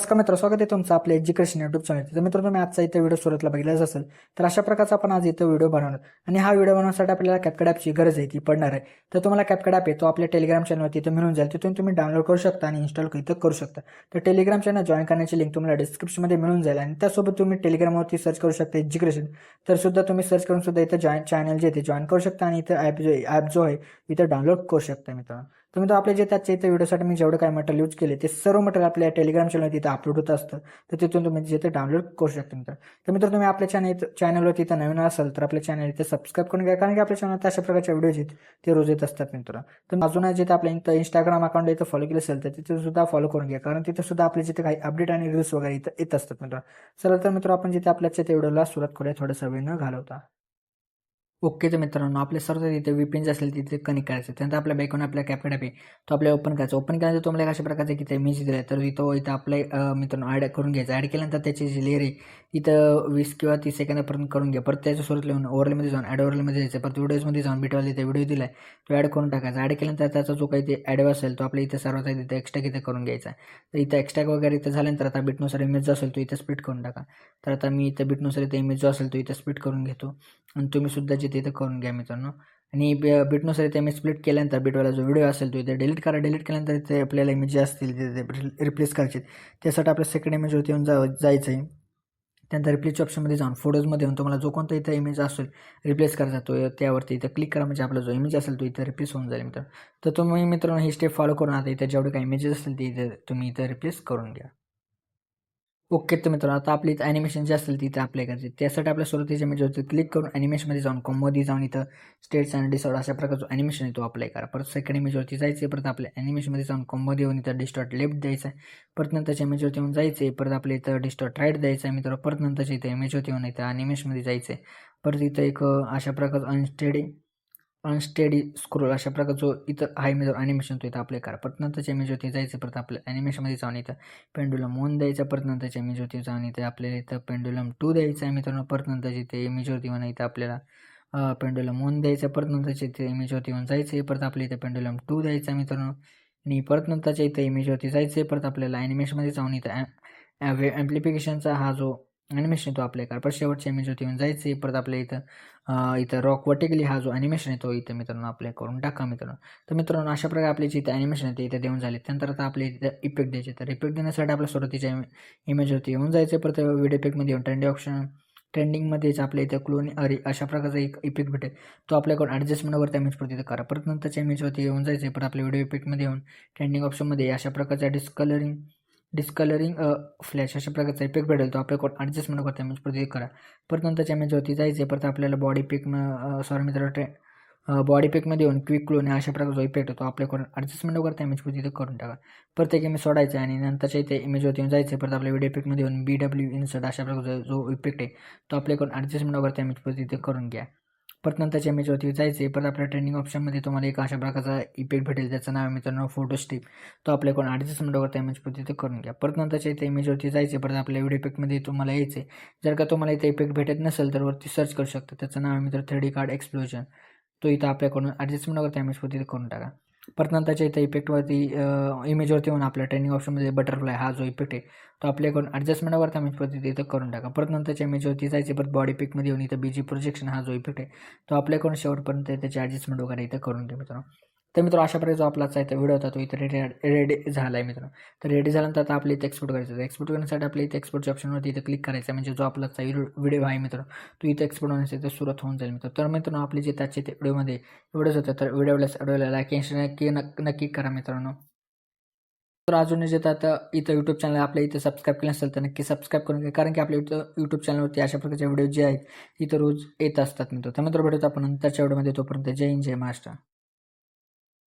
नमस्कार मित्र, स्वागत आहे तुमचं आपल्या एज्युकेशन यूट्यूब चॅनल. तर मित्र, तुम्ही आजचा इथं व्हिडिओ सुरुवातीला बघितलाच असेल. तर अशा प्रकारचा आपण आज इथं व्हिडिओ बनवणार आणि हा व्हिडिओ बनवण्यासाठी आपल्याला कॅपकट ॲपची गरज आहे, ती पडणार आहे. तर तुम्हाला कॅपकट ॲप आहे तो आपल्या टेलिग्राम चॅनलवरती इथं मिळून जाईल. तिथून तुम्ही डाउनलोड करू शकता आणि इन्स्टॉल इथं करू शकता. तर टेलिग्राम चॅनल जॉईन करण्याची लिंक तुम्हाला डिस्क्रिप्शनमध्ये मिळून जाईल आणि त्यासोबत तुम्ही टेलिग्रामवरती सर्च करू शकता एज्युकेशन. तर सुद्धा तुम्ही सर्च करून सुद्धा इथं चॅनल जे ते जॉईन करू शकता आणि इथं ॲप जो आहे इथं डाउनलोड करू शकता मित्रांनो. तर मित्र, आपले जे त्याच्या इथं व्हिडिओसाठी मी जेवढं काय मटेरियल यूज केले ते सर्व मटेरियल आपल्या टेलिग्राम चॅनल तिथं अपलोड होत असतं. तर तिथून तुम्ही जिथे डाउनलोड करू शकता मित्र. तर मित्र, तुम्ही आपल्या चॅनलवरती इथं नवीन असाल तर आपल्या चॅनल इथे सबस्क्राईब करून घ्या, कारण की आपल्या चॅनलवर अशा प्रकारच्या व्हिडिओ आहेत ते रोज येत असतात मित्र. तर अजून जिथे आपल्या इथं इंस्टाग्राम अकाउंट इथं फॉलो केलं असेल तर तिथे सुद्धा फॉलो करून घ्या, कारण तिथे सुद्धा आपले जिथे काही अपडेट आणि रील्स वगैरे इथं येत असतात मित्र. चला तर मित्र, आपण जिथे आपल्या व्हिडिओला सुरुवात करूया थोडासा वेळ न घालवता. ओके. तर मित्रांनो, आपल्या सर्व तिथे VPN जे असेल तिथे कनेक्ट करायचं. त्यानंतर आपल्या बॅकवरून आपल्या कॅपकट ॲप आहे तो आपल्याला ओपन करायचा. ओपन केल्यानंतर तुम्हाला अशा प्रकारचे किती इमेज दिले तर इथं आपले मित्रांनो ॲड करून घ्यायचं. ॲड केल्यानंतर त्याची जी लेअर आहे तिथं 20 किंवा 30 सेकंदापर्यंत करून घ्या. परत त्याच्या सुरुवात लिहून ओव्हरलेमध्ये जाऊन ॲड ओव्हरलेमध्ये जायचं. परत व्हिडिओजमध्ये जाऊन बिटवाले ते व्हिडिओ दिला आहे तो ॲड करून टाकायचा. ॲड केल्यानंतर त्याचा जो काही ते ॲड असेल तो आपल्या इथे सर्वात इथे एक्स्ट्रा इथे करून घ्यायचा. तर इथं एक्स्ट्रा वगैरे इथं झाल्यानंतर आता बिटनुसार इमेज जो असेल तो इथं स्प्लिट करून टाका. तर आता मी इथं बिटनुसार इथं इमेज जो असेल तो इथं स्प्लिट करून घेतो आणि तुम्ही सुद्धा जिथे इथं करून घ्या मित्रांनो. आणि बिटनुसार इथे इमेज स्प्लिट केल्यानंतर बिटवाला जो व्हिडिओ असेल तो इथे डिलीट करा. डिलीट केल्यानंतर इथे आपल्याला इमेज जे असतील ते रिप्लेस करायचे. त्यासाठी आपल्या सेकंड इमेजवरती येऊन जायचं आहे. त्यानंतर रिप्लेसच्या ऑप्शनमध्ये जाऊन फोटोजमध्ये येऊन तुम्हाला जो कोणता इथं इमेज असेल रिप्लेस करायचा तो त्यावरती इथं क्लिक करा, म्हणजे आपला जो इमेज असेल तो इथं रिप्लेस होऊन जाईल मित्र. तर तुम्ही मित्रांनो ही स्टेप फॉलो करून आता इथं जेवढे काही इमेजेस असतील ते इथं तुम्ही इथं रिप्लेस करून घ्या. ओके. तर मित्रांनो, आता आपली इथं ॲनिमेशन जे असेल तिथे अप्लाय करायचे. त्यासाठी आपल्या सुरुवातीच्या इमेजवरती क्लिक करून ॲनिमेशनमध्ये जाऊन कॉममध्ये जाऊन इथं स्टेट्स आणि डिसॉर्ट अशा प्रकारचा ॲनिमेशन आहे तो अप्लाय करा. परत सेकंड इमेजवरती जायचं. परत आपल्या ॲनिमेशनमध्ये जाऊन कॉममध्ये येऊन इथं डिस्टॉर्ट लेफ्ट द्यायचा आहे. परत नंतरच्या इमेजवरती येऊन जायचं आहे. परत आपल्या इथं डिस्टॉर्ट राईट द्यायचं आहे मित्रांनो. परत नंतरच्या इथं इमेजवरती येऊन इथं ॲनिमेशनमध्ये जायचं आहे. परत इथं एक अशा प्रकारचं अनस्टेडी स्क्रोल अशा प्रकारचं इथं हा इमेजवर ॲनिमेशन तो इथं अप्लाय करा. परत नंतरच्या इमेजवरती जायचं. परत आपल्या ॲनिमेशनमध्ये जाऊन इथं पेंडुलम 1 द्यायचा. परत नंतरच्या इमेजवरती जाऊन इथे आपल्याला इथं पेंडुलम 2 द्यायचा आहे मित्रांनो. परत नंतरच्या इथे इमेजवरती येऊन इथं आपल्याला पेंडुलम 1 द्यायचा. परत नंतरच्या इथे इमेजवरती येऊन जायचं आहे. परत आपल्या इथं पेंडुलम 2 द्यायचा आहे मित्रांनो. आणि परत नंतरच्या इथं इमेजवरती जायचं आहे. परत आपल्याला ॲनिमेशनमध्ये जाऊन इथं ॲम्प्लिफिकेशनचा हा जो ॲनिमेशन तो अप्लाय करा. परत शेवटच्या इमेजवरती येऊन जायचं आहे. परत आपल्या इथं रॉक वर्टिकली हा जो ॲनिमेशन आहे तो इथं मित्रांनो अप्लाय करून टाका मित्रांनो. तर मित्रांनो, अशा प्रकारे आपले जे इथं ॲनिमेशन आहे ते इथं देऊन झाले. त्यानंतर आता आपले इथं इफेक्ट द्यायचे. तर इफेक्ट देण्यासाठी आपल्या सुरुवातीच्या इमेजवरती येऊन जायचं. परत व्हिडिओ इफेक्टमध्ये येऊन ट्रेंडिंगमध्येच आपल्या इथं क्लोन अशा प्रकारचा एक इफेक्ट भेटेल तो आपल्याकडून ॲडजस्टमेंटवरती इमेज परत इथं करा. परत नंतरच्या इमेजवरती येऊन जायचं. परत आपल्या व्हिडिओ इफेक्टमध्ये येऊन ट्रेंडिंग ऑप्शनमध्ये अशा प्रकारचा डिस्कलरिंग फ्लॅश अशा प्रकारचा इफेक्ट भेटेल तो आपल्याकडून ॲडजस्टमेंट करता इमेज परत करा. परत नंतरच्या इमेजवरती जायचे. परत आपल्याला बॉडी पिकमध्ये येऊन क्विक क्लोन अशा प्रकारचा इफेक्ट तो आपल्याकडून ॲडजस्टमेंट करता इमेज परत करून टाका. परत एक इमेज सोडायचा आणि नंतरच्या इथे इमेजवरती येऊन जायचं. परत आपल्या व्हिडिओ इफेक्टमध्ये येऊन BW इन्सर्ट अशा प्रकारचा जो इफेक्ट आहे तो आपल्याकडून ॲडजस्टमेंट करता इमेज परत करून घ्या. परत नंतरच्या इमेजवरती जायचे. परत आपल्या ट्रेंडिंग ऑप्शनमध्ये तुम्हाला एक अशा प्रकारचा इफेक्ट भेटेल त्याचं नाव मित्रांनो फोटो स्टिप. तो आपल्याकडून ॲडजस्टमेंट करता इमेज परत करून घ्या. परत नंतरच्या इथे इमेजवरती जायचे. परत आपल्या व्हिडिओ इफेक्टमध्ये तुम्हाला यायचं आहे. जर का तुम्हाला इथे इफेक्ट भेटत नसेल तर वरती सर्च करू शकता. त्याचं नाव मित्र 3D कार्ड एक्सप्लोजन. तो इथं आपल्याकडून ॲडजस्टमेंट करता इमेज परत करून टाका. परत नंतरच्या इथं इफेक्टवरती इमेजवरती येऊन आपल्या ट्रेंडिंग ऑप्शनमध्ये बटरफ्लाय हा जो इफेक्ट आहे तो आपल्याकडून ॲडजस्टमेंट करता इमेज परत इथं करून टाका. परत नंतरच्या इमेजवरती जायचे. परत बॉडी पिकमध्ये येऊन इथं BG प्रोजेक्शन हा जो इफेक्ट आहे तो आपल्याकडून शेवटपर्यंत त्याची ॲडजस्टमेंट वगैरे इथं करून घ्या मित्रांनो. तर मित्र, अशा प्रकारे जो आपला व्हिडिओ होता तो इथं रेडी झाला आहे मित्रांनो. तर रेडी झाल्यानंतर आता आपल्या इथे एक्सपोर्ट करायचं. एक्सपोर्ट करण्यासाठी आपल्या इथे एक्सपोर्टच्या ऑप्शनवरती इथं क्लिक करायचं, म्हणजे जो आपला व्हिडिओ आहे मित्रांनो तो इथं एक्सपोर्ट होण्यासाठी इथं सुरुवात होऊन जाईल मित्र. तर मित्रांनो, आपले जे त्याचे व्हिडिओमध्ये व्हिडिओज होतात तर व्हिडिओला लाईक नक्की करा मित्रांनो. तर अजून जे आता इथं यूट्यूब चॅनल आपल्या इथं सबस्क्राईब केलं असेल तर नक्की सबस्क्राईब करून घ्या, कारण की आपल्या इथं यूट्यूब चॅनलवरती अशा प्रकारचे व्हिडिओ जे आहेत इथं रोज येत असतात मित्र. तर मित्र, भेटूत आपण नंतरच्या व्हिडिओमध्ये. तोपर्यंत जय हिंद, जय महाराष्ट्र.